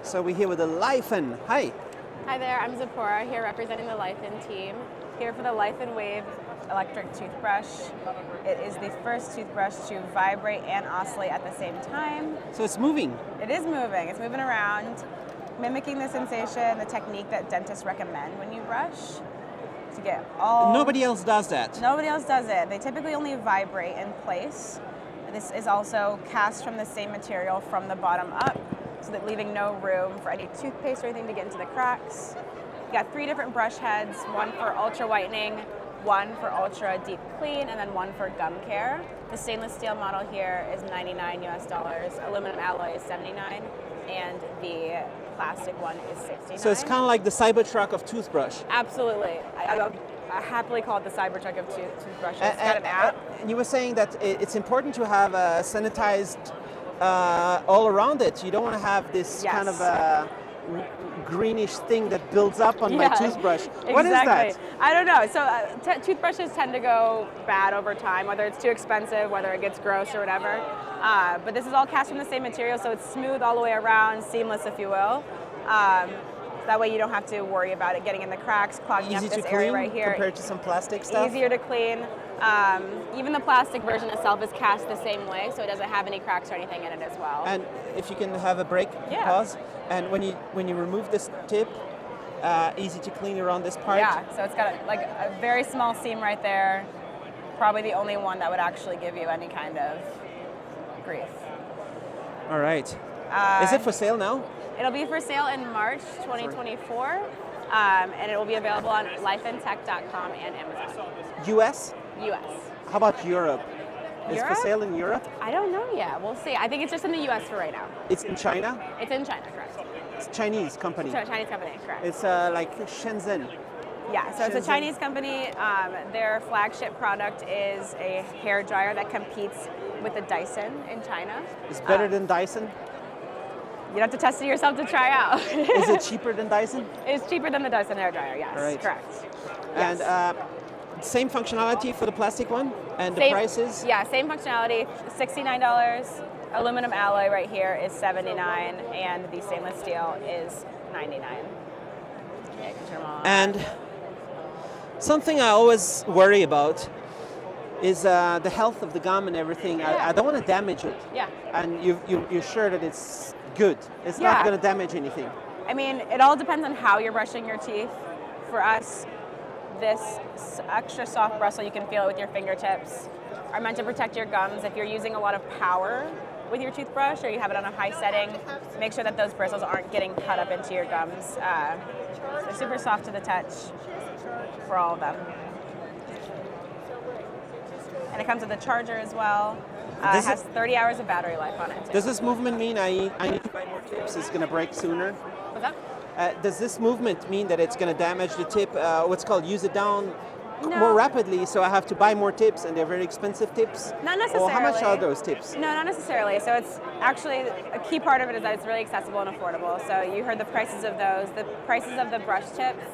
So we're here with the Laifen. Hi. Hi there, I'm Zapora, here representing the Laifen team. Here for the Laifen and Wave electric toothbrush. It is the first toothbrush to vibrate and oscillate at the same time. So it's moving. It is moving. It's moving around, mimicking the sensation, the technique that dentists recommend when you brush to get all... Nobody else does that. Nobody else does it. They typically only vibrate in place. This is also cast from the same material from the bottom up, so that leaving no room for any toothpaste or anything to get into the cracks. You got 3 different brush heads, one for ultra whitening, one for ultra deep clean, and then one for gum care. The stainless steel model here is $99 US, aluminum alloy is $79, and the plastic one is $69. So it's kind of like the Cybertruck of toothbrush. Absolutely. I happily call it the Cybertruck of toothbrushes. It's got an app. And you were saying that it's important to have sanitized all around it. You don't want to have this kind of greenish thing that builds up on my toothbrush. What is that? I don't know. So toothbrushes tend to go bad over time, whether it's too expensive, whether it gets gross or whatever. But this is all cast from the same material, so it's smooth all the way around, seamless, if you will. That way you don't have to worry about it getting in the cracks, clogging up this area right here. Compared to some plastic stuff? Easier to clean. Even the plastic version itself is cast the same way, so it doesn't have any cracks or anything in it as well. And if you can have a break, pause, and when you remove this tip, easy to clean around this part? Yeah, so it's got a very small seam right there, probably the only one that would actually give you any kind of grief. All right. Is it for sale now? It'll be for sale in March 2024, and it will be available on lifeandtech.com and Amazon. US? US. How about Europe? Is it for Europe? sale in Europe? I don't know yet. We'll see. I think it's just in the US for right now. It's in China? It's in China, correct. It's a Chinese company. It's a Chinese company, correct. It's like Shenzhen. Yeah, so it's a Chinese company. Their flagship product is a hair dryer that competes with the Dyson in China. It's better than Dyson? You'd have to test it yourself to try out. Is it cheaper than Dyson? It's cheaper than the Dyson hair dryer, yes. Right. Correct. And same functionality for the plastic one? And the prices? Yeah, same functionality, $69. Aluminum alloy right here is $79, and the stainless steel is $99. And something I always worry about is the health of the gum and everything. I don't want to damage it. Yeah. And you're sure that it's good. It's not going to damage anything. I mean, it all depends on how you're brushing your teeth. For us, this extra soft bristle, you can feel it with your fingertips, are meant to protect your gums. If you're using a lot of power with your toothbrush or you have it on a high setting, make sure that those bristles aren't getting cut up into your gums. They're super soft to the touch for all of them. And it comes with a charger as well. It has 30 hours of battery life on it too. Does this movement mean I need to buy more tips? It's going to break sooner? What's that? Does this movement mean that it's going to damage the tip, what's called use it down No. more rapidly, so I have to buy more tips and they're very expensive tips? Not necessarily. Or how much are those tips? No, not necessarily. So it's actually, a key part of it is that it's really accessible and affordable. So you heard the prices of those. The prices of the brush tips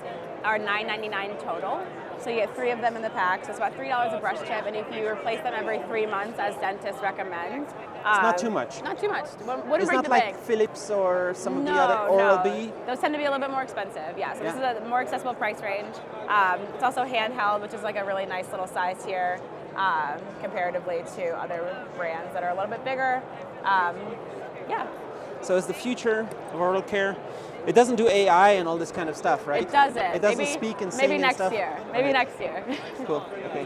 are $9.99 total. So you get 3 of them in the pack. So it's about $3 a brush tip, and if you replace them every 3 months, as dentists recommend. It's not too much. Not too much. It's not like Philips or some of the other Oral-B? Those tend to be a little bit more expensive, yeah. So this is a more accessible price range. It's also handheld, which is like a really nice little size here, comparatively to other brands that are a little bit bigger. Yeah. So it's the future of oral care. It doesn't do AI and all this kind of stuff, right? It doesn't. It doesn't speak and sing maybe and next stuff? year. Maybe next year. Cool. Okay.